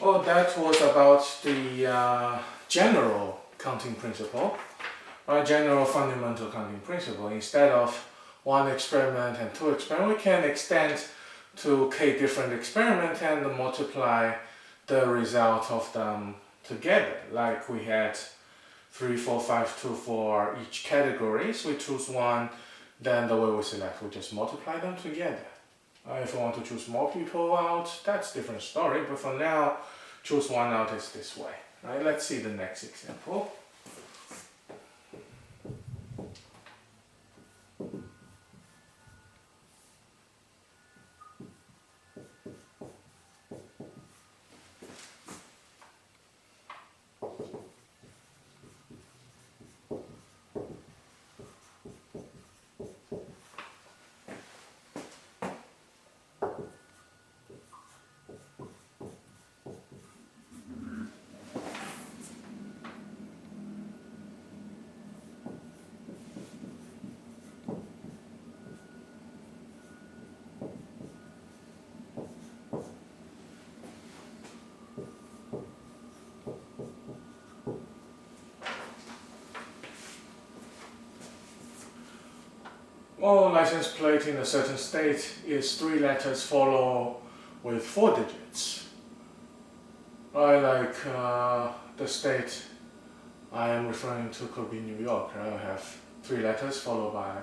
Well, that was about the general counting principle, general fundamental counting principle. Instead of one experiment and two experiments, we can extend to k different experiments and multiply the result of them together. Like we had 3, 4, 5, 2 for each categories. We choose one, then the way we select, we just multiply them together. If we want to choose more people out, that's a different story, but for now, choose one out is this way. Right? Let's see the next example. Well, license plate in a certain state is 3 letters follow with 4 digits. Right, like the state I am referring to could be New York. I have 3 letters follow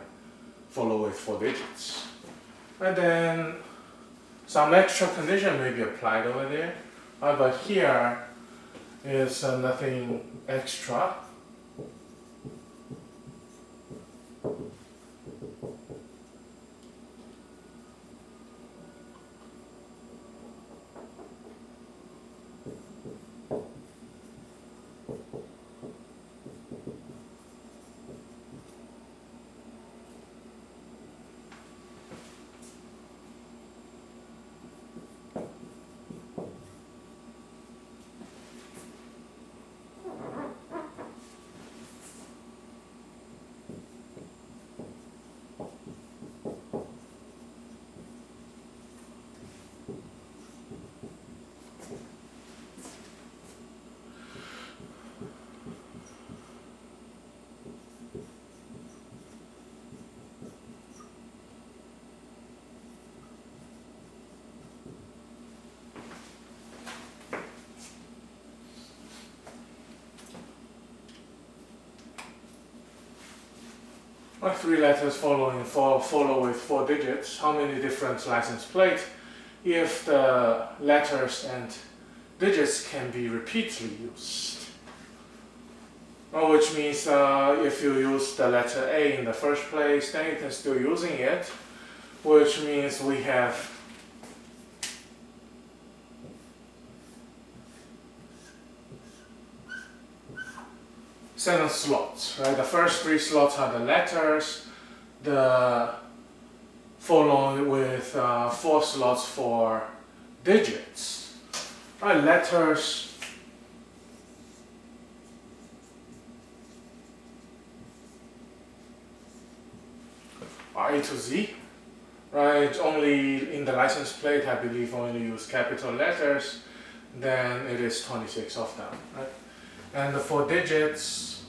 with 4 digits. And then some extra condition may be applied over there, but here is nothing extra. Well, 3 letters follow with 4 digits. How many different license plates? If the letters and digits can be repeatedly used. Which means if you use the letter A in the first place, then you can still using it. Which means we have seven slots, right? The first 3 slots are the letters, the followed with 4 slots for digits. Right, letters are A to Z, right? Only in the license plate, I believe, only use capital letters, then it is 26 of them, right? And the 4 digits,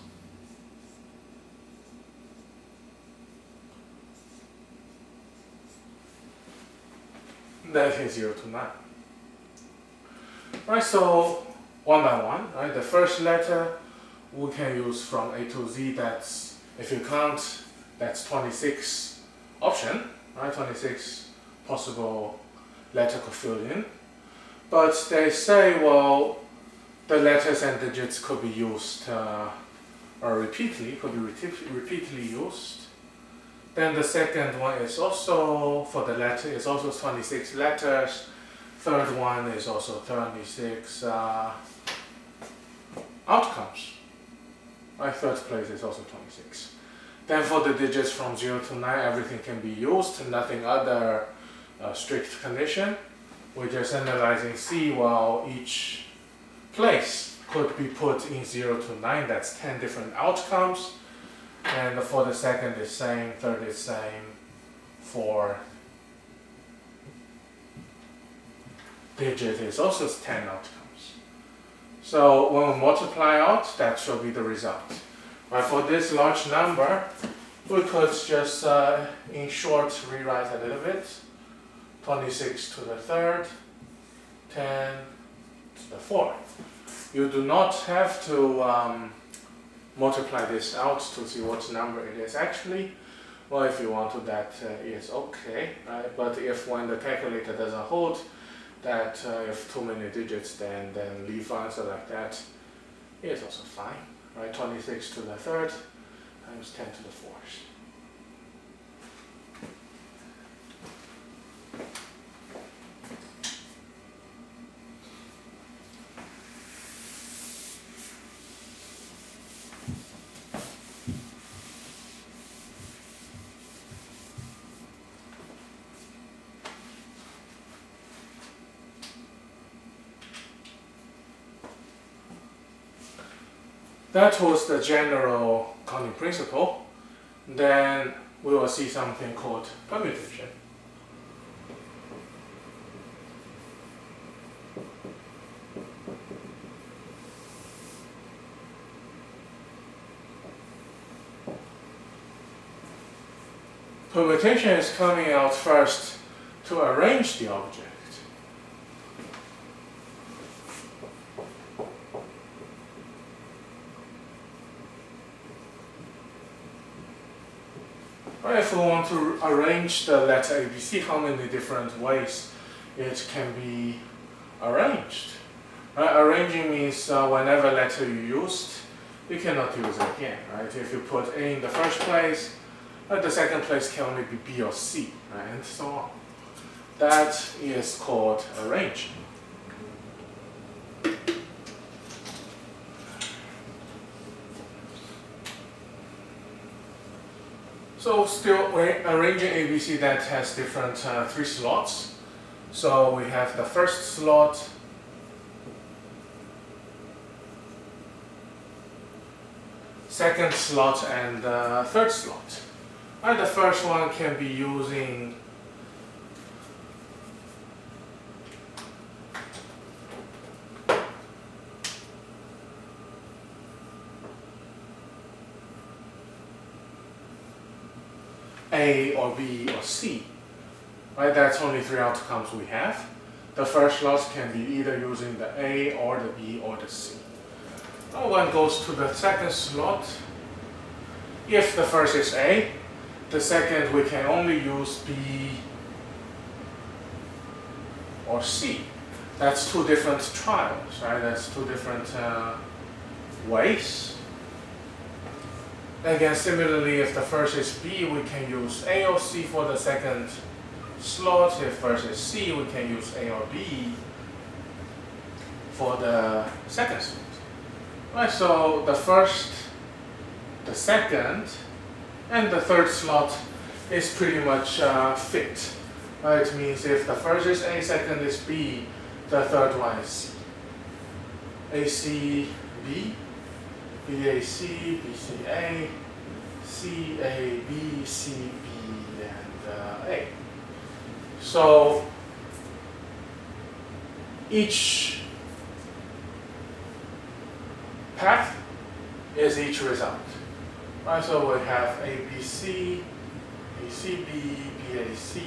that is 0 to 9. Right, so one by one, right? The first letter we can use from A to Z. That's, if you count, that's 26 option, right? 26 possible letter could fill in. But they say, well, the letters and digits could be used repeatedly, could be repeatedly used. Then the second one is also, for the letter, is also 26 letters. Third one is also 26 outcomes. Right, third place is also 26. Then for the digits from 0 to 9, everything can be used, nothing other strict condition. We're just analyzing C, while each place could be put in 0 to 9, that's 10 different outcomes. And for the second is same, third is same, for digit is also 10 outcomes. So when we multiply out, that should be the result. Right, for this large number, we could just, in short, rewrite a little bit. 26 to the third, 10 to the fourth. You do not have to multiply this out to see what number it is actually. Well, if you want to, that is okay, right? But if when the calculator doesn't hold, that if too many digits, then leave answer like that is also fine, right? 26 to the third times 10 to the fourth. That was the general counting principle. Then we will see something called permutation. Permutation is coming out first to arrange the object. If we want to arrange the letter ABC, how many different ways it can be arranged? Arranging means whenever letter you used, you cannot use it again. Right? If you put A in the first place, the second place can only be B or C, right? And so on. That is called arranging. So still we're arranging ABC that has different 3 slots. So we have the first slot, second slot, and the third slot. And the first one can be using A or B or C. Right, that's only 3 outcomes we have. The first slot can be either using the A or the B or the C. Now one goes to the second slot. If the first is A, the second we can only use B or C. That's 2 different trials, right? That's 2 different ways. Again, similarly, if the first is B, we can use A or C for the second slot. If first is C, we can use A or B for the second slot. Right, so the first, the second, and the third slot is pretty much fit. Right, it means if the first is A, second is B, the third one is C. AC, B, BAC, BCA, CAB, CB, and A. So each path is each result. Right, so we have ABC, BCB, BAC,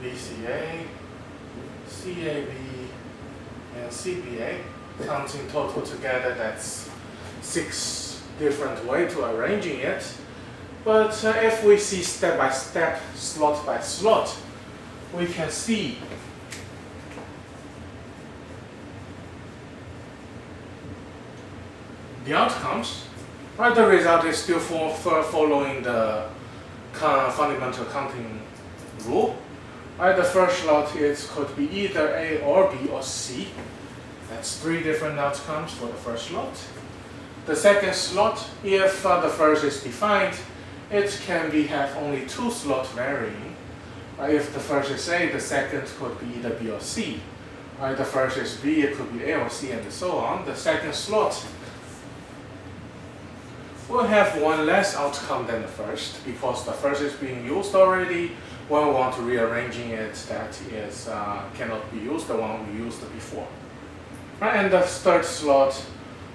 BCA, CAB, and CBA. Counting total together, that's 6 different ways to arranging it. But if we see step by step, slot by slot, we can see the outcomes. Right, the result is still following the fundamental counting rule. Right, the first slot could be either A or B or C. That's 3 different outcomes for the first slot. The second slot, if the first is defined, it can have only 2 slots varying. If the first is A, the second could be either B or C. The first is B, it could be A or C, and so on. The second slot will have 1 less outcome than the first, because the first is being used already. When we want to rearranging it, that is cannot be used, the one we used before. Right, and the third slot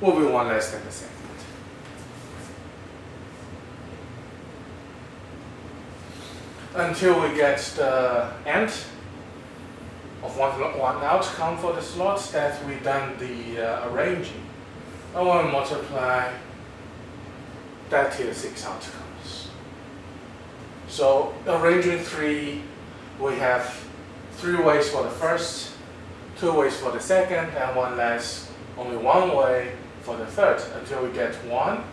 will be one less than the second. Until we get the end of one outcome for the slots that we done the arranging. I want to multiply that is 6 outcomes. So arranging 3, we have 3 ways for the first, 2 ways for the second, and one less, only 1 way for the third. Until we get 1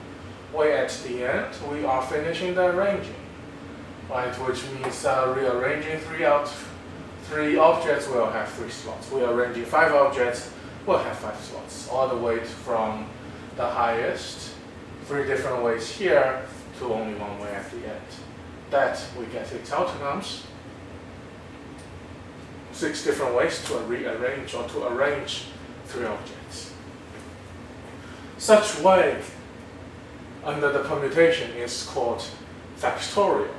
way at the end, we are finishing the arranging. Right, which means rearranging 3 objects will have 3 slots. Rearranging 5 objects will have 5 slots. All the way from the highest, 3 different ways here, to only 1 way at the end. That we get 6 outcomes. 6 different ways to rearrange or to arrange 3 objects. Such way under the permutation is called factorial.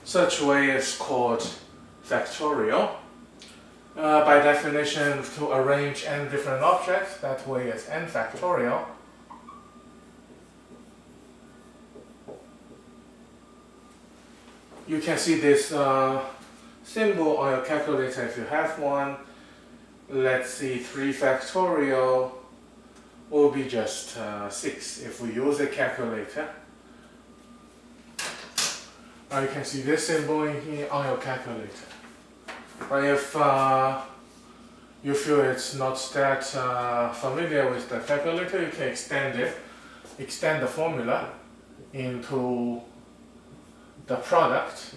Such way is called factorial. By definition, to arrange n different objects, that way is n factorial. You can see this symbol on your calculator if you have one. Let's see, 3 factorial will be just 6 if we use a calculator. You can see this symbol in here on your calculator. But if you feel it's not that familiar with the calculator, you can extend the formula into the product.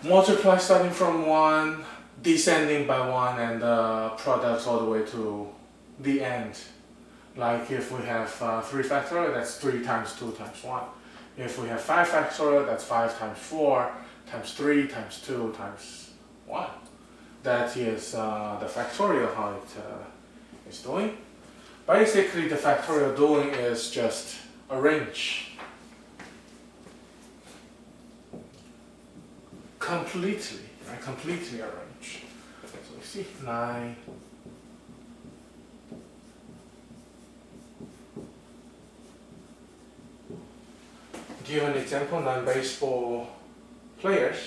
Multiply starting from 1, descending by 1, and the product all the way to the end. Like if we have 3 factorial, that's 3 times 2 times 1. If we have 5 factorial, that's 5 times 4 times 3 times 2 times 1. That is the factorial how it is doing. Basically, the factorial doing is just arrange completely, right? Completely arrange. So we see 9. Give an example, 9 baseball players.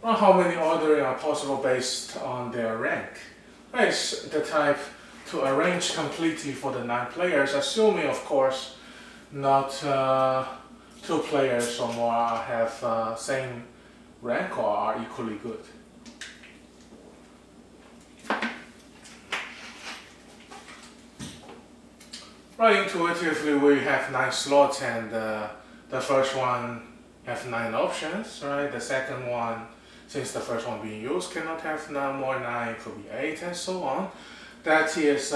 Well, how many ordering are possible based on their rank? It's the type to arrange completely for the 9 players, assuming, of course, not 2 players or more have same rank or are equally good. Right, intuitively we have 9 slots, and the first one have 9 options, right? The second one, since the first one being used, cannot have more 9, could be 8 and so on. That is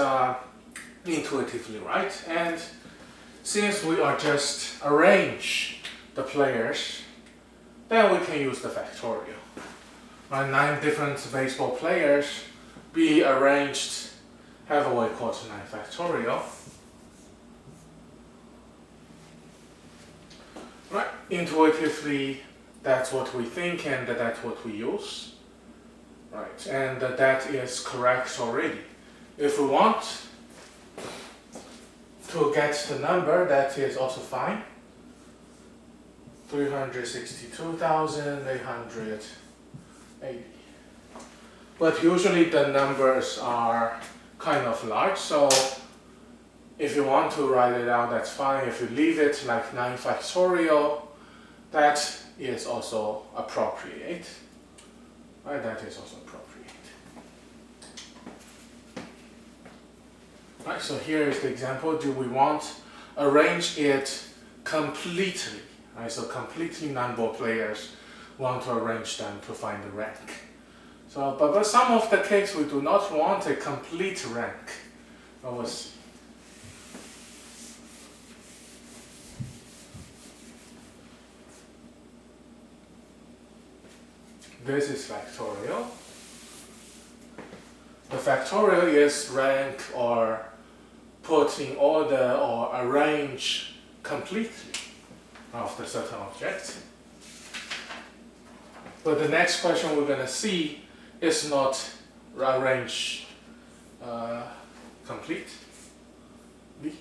intuitively right. And since we are just arrange the players, then we can use the factorial. Right? 9 different baseball players be arranged, have a way called 9 factorial. Right? Intuitively, That's what we think and that's what we use. Right, and that is correct already. If we want to get the number, that is also fine. 362,880. But usually the numbers are kind of large, so if you want to write it out, that's fine. If you leave it like 9 factorial, that is also appropriate. Right, that is also appropriate. Right, so here is the example. Do we want arrange it completely? Right, so completely non-ball players want to arrange them to find the rank. So, but some of the case we do not want a complete rank. We'll see. This is factorial. The factorial is rank or put in order or arrange completely of the certain object. But the next question we're going to see is not arrange complete. B.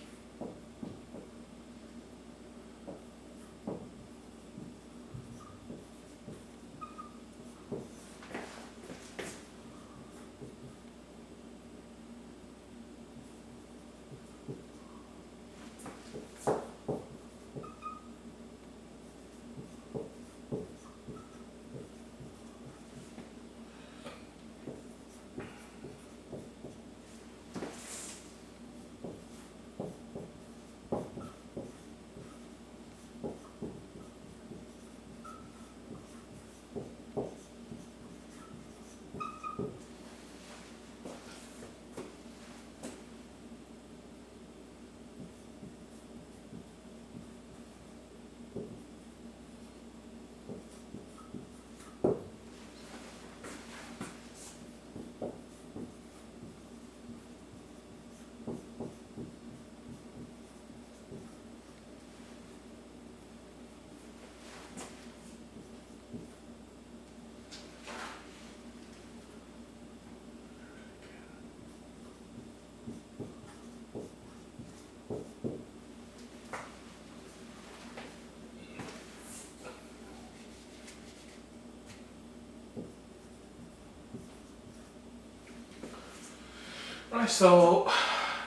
Right, so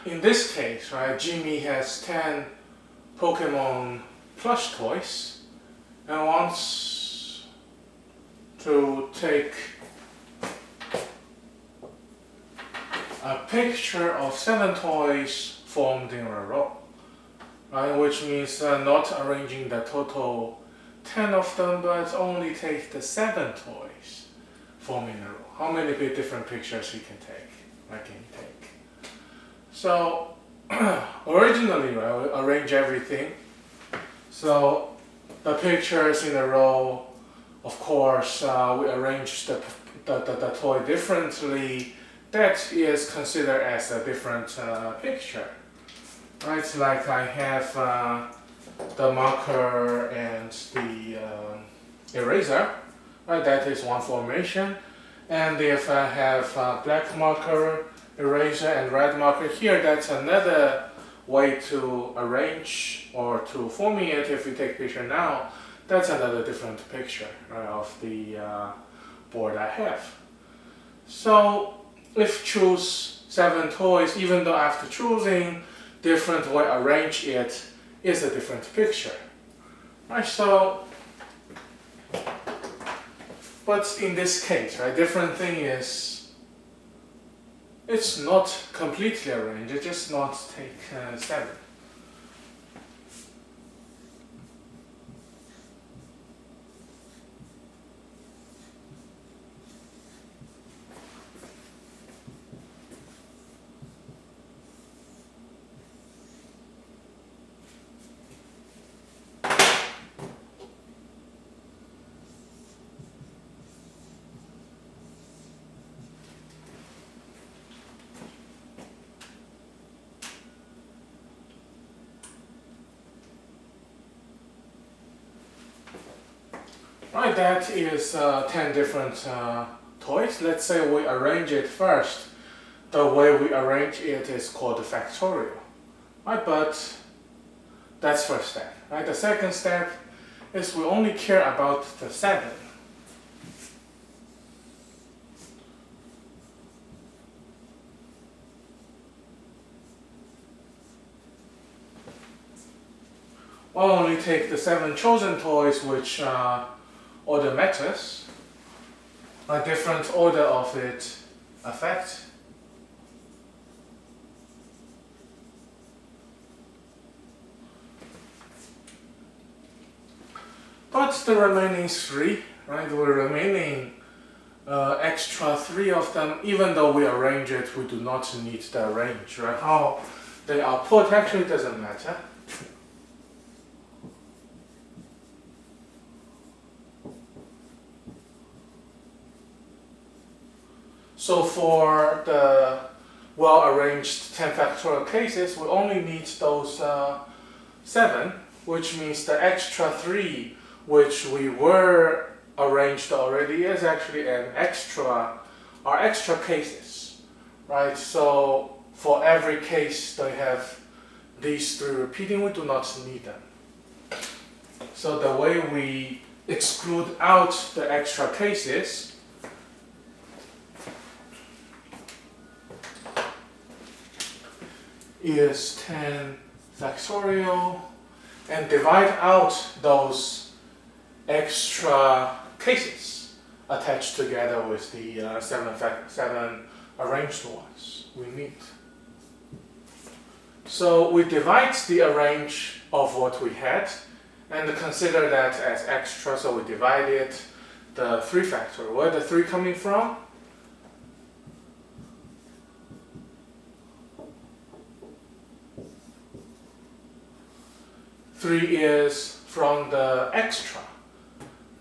in this case, right, Jimmy has 10 Pokemon plush toys and wants to take a picture of 7 toys formed in a row, right, which means not arranging the total 10 of them, but only take the 7 toys formed in a row. How many different pictures he can take? So originally, right, we arrange everything. So the pictures in a row, of course, we arrange the toy differently. That is considered as a different picture. Right, like I have the marker and the eraser. Right, that is one formation. And if I have black marker, eraser, and red marker here, that's another way to arrange or to form it. If you take picture now, that's another different picture, right, of the board I have. So if choose 7 toys, even though after choosing different way arrange it is a different picture. Right, so but in this case, right, different thing is it's not completely arranged, it just not take 7. Right, that is 10 different toys. Let's say we arrange it first. The way we arrange it is called the factorial. Right, but that's first step. Right, the second step is we only care about the 7. We'll only take the 7 chosen toys which order matters, a different order of its effect. But the remaining 3, right, the remaining extra 3 of them, even though we arrange it, we do not need the range, right? How they are put actually doesn't matter. So for the well-arranged 10 factorial cases, we only need those 7, which means the extra 3, which we were arranged already, is actually are extra cases, right? So for every case they have these 3 repeating, we do not need them. So the way we exclude out the extra cases is 10 factorial and divide out those extra cases attached together with the 7 arranged ones we need. So we divide the arrange of what we had and consider that as extra, so we divide it the 3 factorial. Where the 3 coming from? Three is from the extra.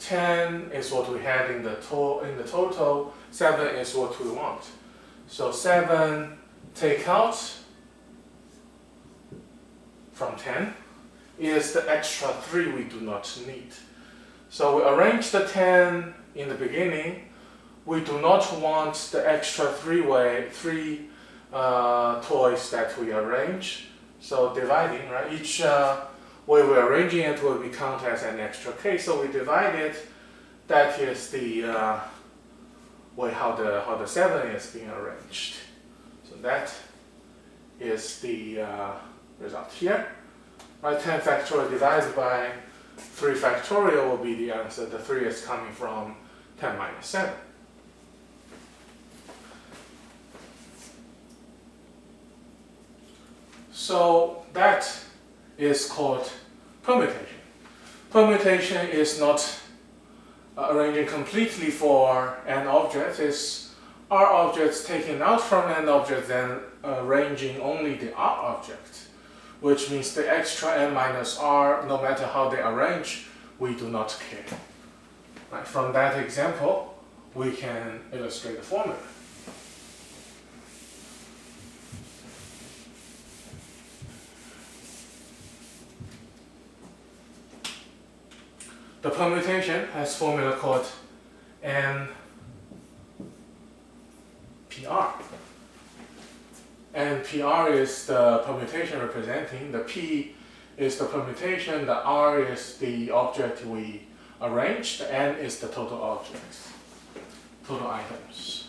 10 is what we had in the total. 7 is what we want. So 7 take out from 10 is the extra 3 we do not need. So we arrange the 10 in the beginning. We do not want the extra 3 toys that we arrange. So dividing, right? Each way we're arranging it will be counted as an extra case. So we divide it. That is the way how the 7 is being arranged. So that is the result here. Right, 10 factorial divided by 3 factorial will be the answer. The 3 is coming from 10 minus 7. So that is called permutation. Permutation is not arranging completely for an object. It's R objects taken out from an object, then arranging only the R object, which means the extra n minus R, no matter how they arrange, we do not care. Right, from that example, we can illustrate the formula. The permutation has formula called NPR. NPR is the permutation representing, the P is the permutation, the R is the object we arranged, the N is the total objects, total items.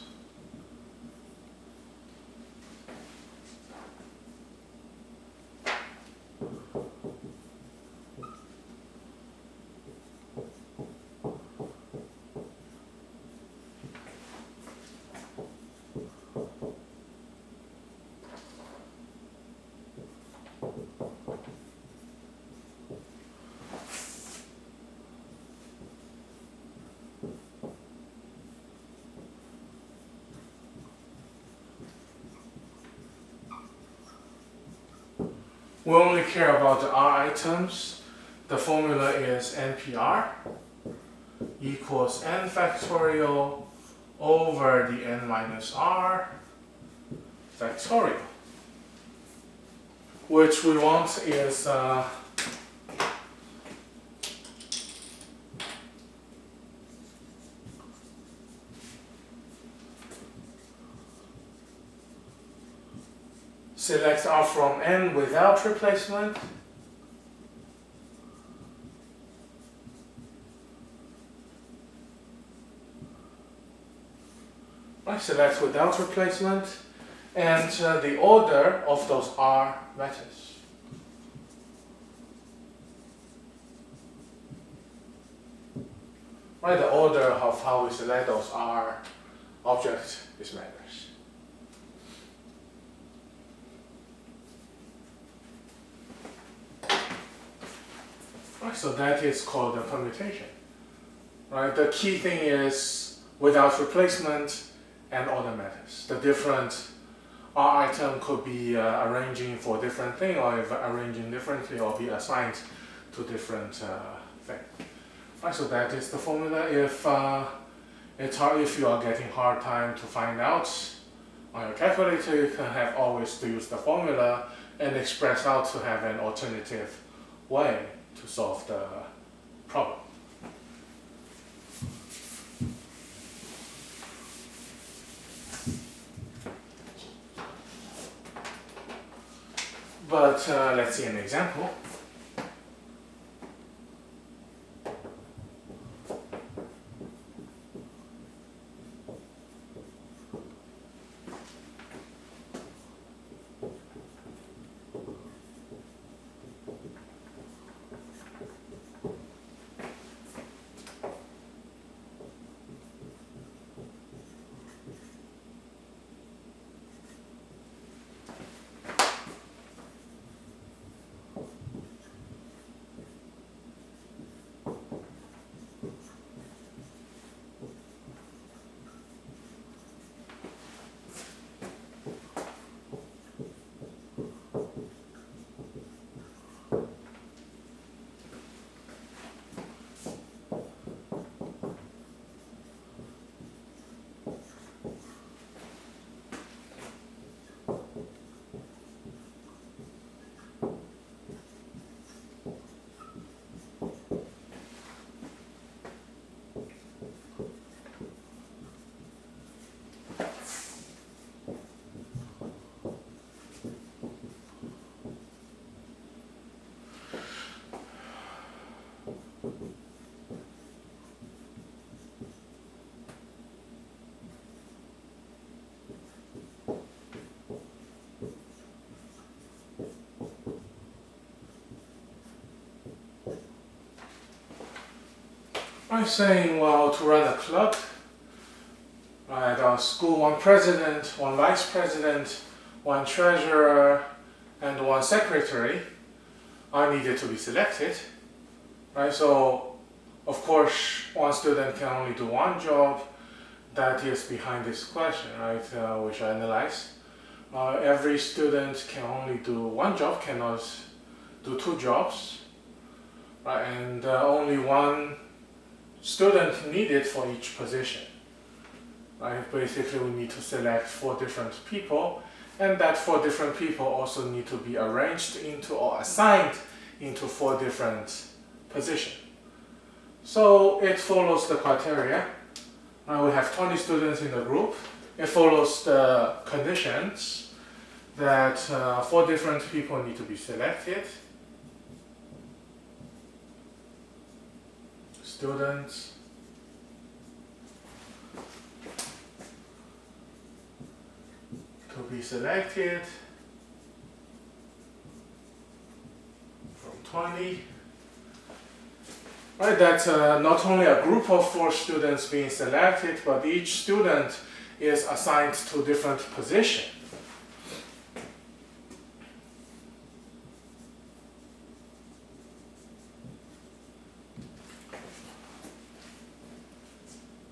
We only care about the R items. The formula is NPR equals n factorial over the n minus R factorial. Which we want is select R from N without replacement. Right, select without replacement, and the order of those R matters. Right, the order of how we select those R objects is matters. Right, so that is called a permutation. Right, the key thing is without replacement and order matters. The different R item could be arranging for different thing, or if arranging differently, or be assigned to different thing. Right, so that is the formula. If it's hard, if you are getting hard time to find out on your calculator, you can have always to use the formula and express out to have an alternative way to solve the problem. But let's see an example. I'm saying, well, to run a club, at our school, one president, one vice president, one treasurer, and one secretary are needed to be selected. Right? So, of course, one student can only do one job. That is behind this question, right? Which I analyze. Every student can only do one job, cannot do two jobs, right? And only one student needed for each position. Right? Basically, we need to select 4 different people, and that 4 different people also need to be arranged into or assigned into 4 different positions. So it follows the criteria. We have 20 students in the group. It follows the conditions that 4 different people need to be selected. Students to be selected from 20. Right, that's not only a group of 4 students being selected, but each student is assigned to different positions.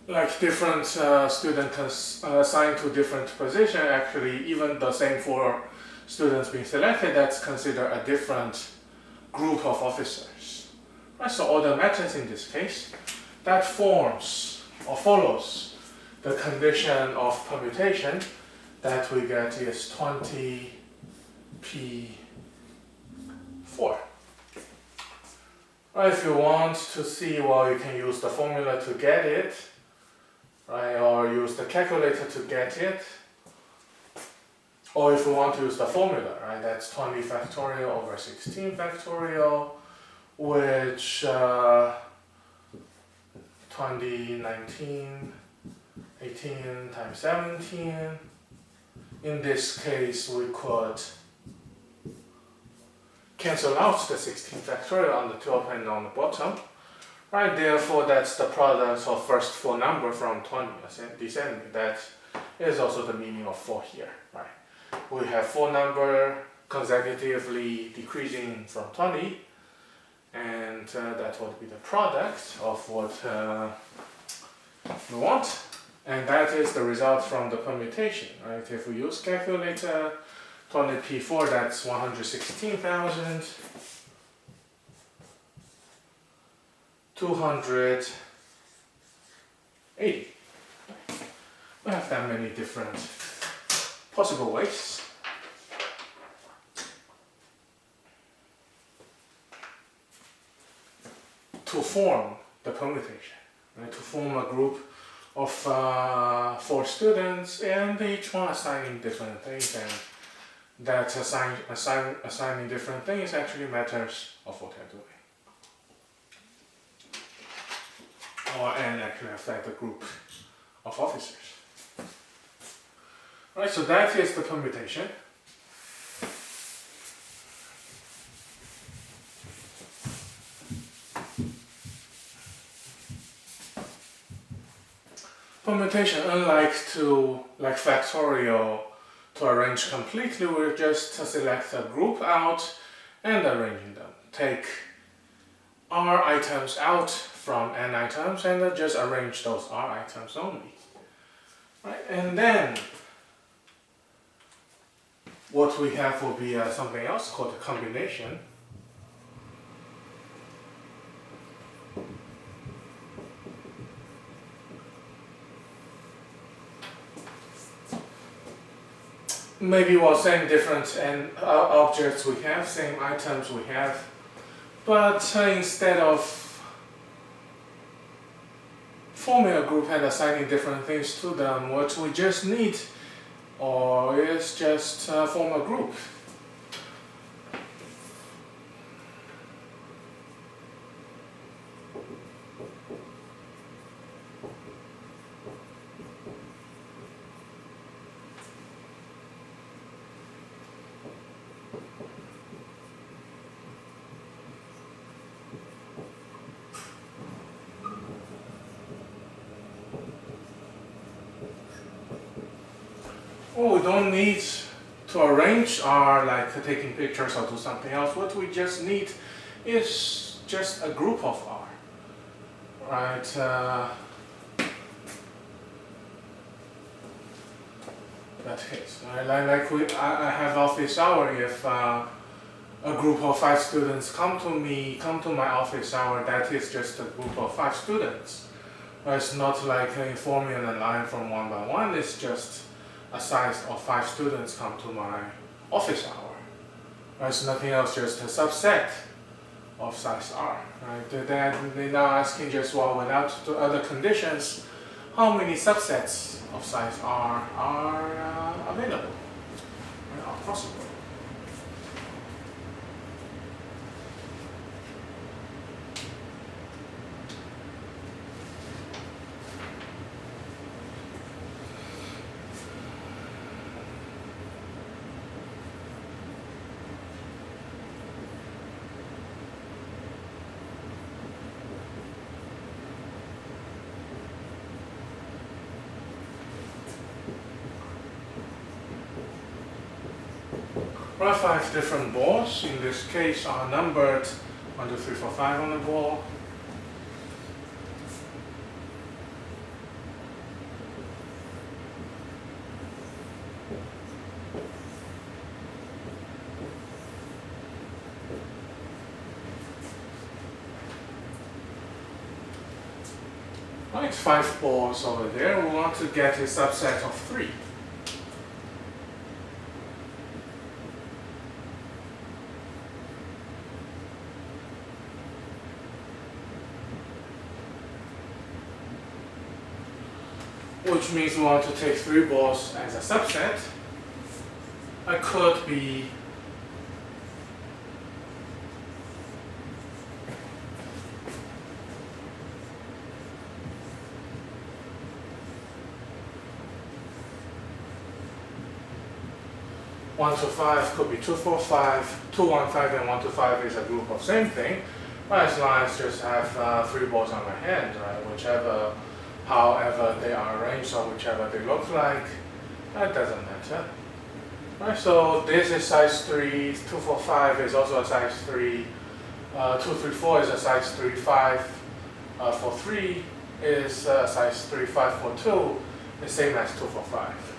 Like different students assigned to different positions, actually even the same 4 students being selected, that's considered a different group of officers. Right, so order matters in this case. That forms or follows the condition of permutation that we get is 20p4. Right, if you want to see, well, you can use the formula to get it. Right, or use the calculator to get it, Or if we want to use the formula, right, that's 20 factorial over 16 factorial, which 20, 19, 18 times 17. In this case, we could cancel out the 16 factorial on the top and on the bottom. Right, therefore that's the product of first full number from 20 descending. That is also the meaning of 4 here. Right, we have full number consecutively decreasing from 20, and that would be the product of what we want, and that is the result from the permutation. Right, if we use calculator, 20p4, that's 116,000. 280. We have that many different possible ways. To form the permutation, right? To form a group of 4 students, and each one assigning different things, and that assigning different things actually matters of what they're doing. And actually affect the group of officers. Right, so that is the permutation. Permutation, unlike factorial, to arrange completely, we just select a group out and arranging them. Take R items out from n items and just arrange those R items only. Right, and then what we have will be something else called a combination. Maybe same different objects we have, same items we have, but instead of forming a group and assigning different things to them, what we just need is just form a group. We don't need to arrange R like taking pictures or do something else. What we just need is just a group of R. Right? That is. I have office hour. If a group of 5 students come to my office hour, that is just a group of 5 students. It's not like forming a line from 1 by 1. It's just a size of 5 students come to my office hour. It's nothing else, just a subset of size R. Right? Then they're now asking just without the other conditions, how many subsets of size R are available, are possible. There are 5 different balls. In this case, are numbered 1, 2, 3, 4, 5 on the ball. Right, 5 balls over there. We want to get a subset of 3. Which means we want to take 3 balls as a subset. I could be one to five could be 2, 4, 5, 2, 1, 5, and 1 to 5 is a group of same thing. But as long as just have 3 balls on my hand, right? However they are arranged or whichever they look like, that doesn't matter. Right, so this is size 3, 2, 4, 5 is also a size 3, 2, 3, 4 is a size 3, 5 for 3 is size 3, 5 for 2, the same as 2 for 5.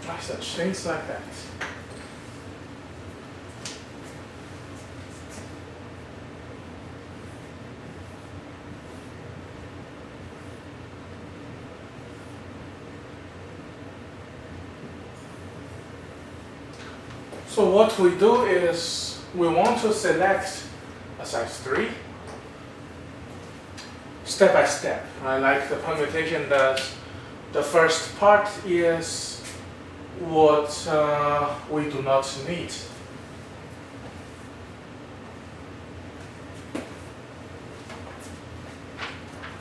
Right, such things like that. So what we do is we want to select a size 3 step by step, right? Like the permutation does. The first part is what we do not need.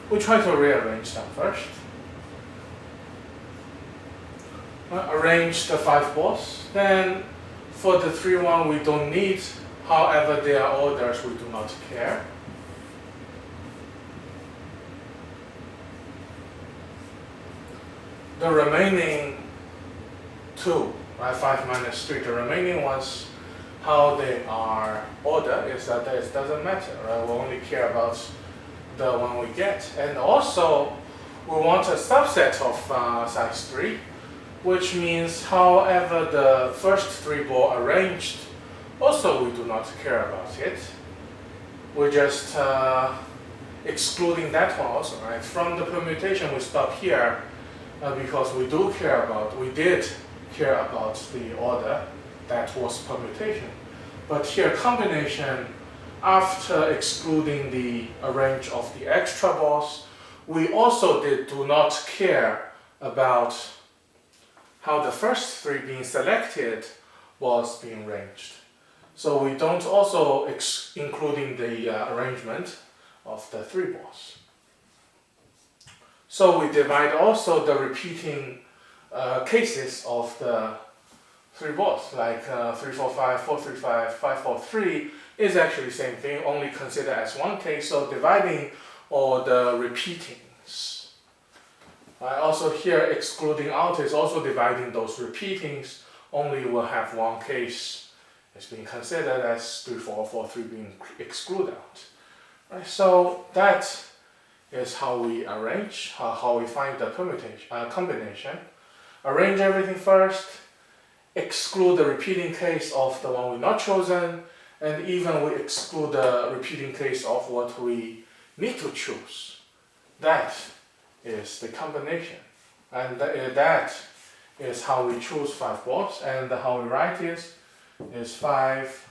We try to rearrange them first. Arrange the 5 balls. Then for the 3 1 we don't need, however they are orders, we do not care. The remaining 2, right, 5 minus 3, the remaining ones, how they are ordered is that it doesn't matter, right? We only care about the one we get. And also, we want a subset of size 3, which means however the first 3 ball arranged, also we do not care about it. We're just excluding that one also, right? From the permutation we stop here because we did care about the order that was permutation. But here combination, after excluding the arrange of the extra balls, we also do not care about how the first 3 being selected was being arranged. So we don't also including the arrangement of the 3 balls. So we divide also the repeating cases of the 3 balls, like 3, 4, 5, 4, 3, 5, 5, 4, 3 is actually the same thing, only considered as one case. So dividing all the repeatings. Also here excluding out is also dividing those repeatings, only will have one case is being considered as 3, 4, 4, 3 being excluded out. Right, so that is how we arrange, how we find the permutation, combination. Arrange everything first, exclude the repeating case of the one we not chosen, and even we exclude the repeating case of what we need to choose. That is the combination. And that is how we choose 5 balls, and how we write is 5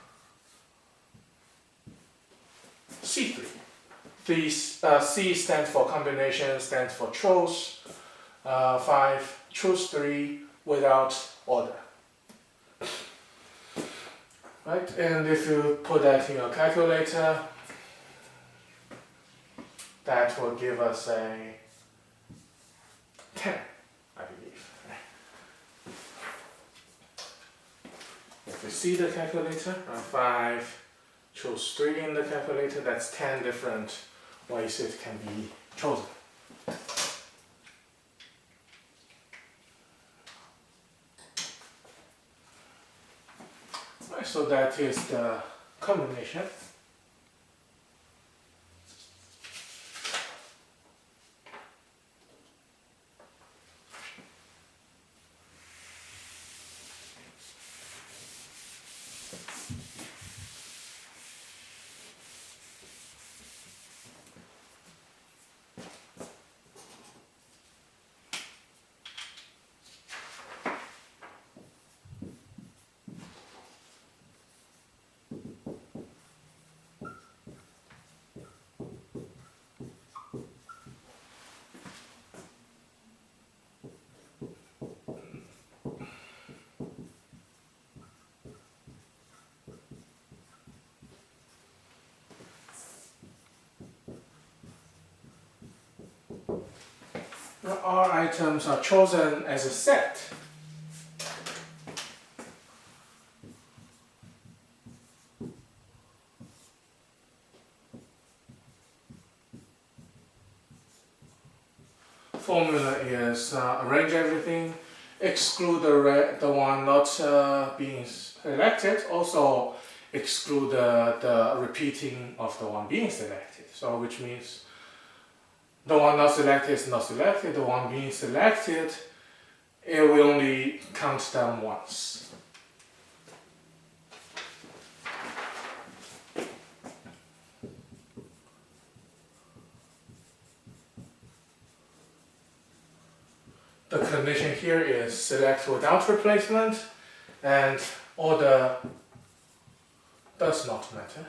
C3. The C stands for combination, stands for chose. 5 choose 3 without order. Right, and if you put that in your calculator, that will give us a 10, I believe. If you see the calculator, 5 choose 3 in the calculator, that's 10 different ways it can be chosen. Right, so that is the combination. R items are chosen as a set. Formula is arrange everything, exclude the one not being selected, also exclude the repeating of the one being selected. So which means the one not selected is not selected, the one being selected, it will only count them once. The condition here is select without replacement, and order does not matter.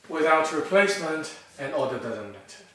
Without replacement, and order doesn't matter.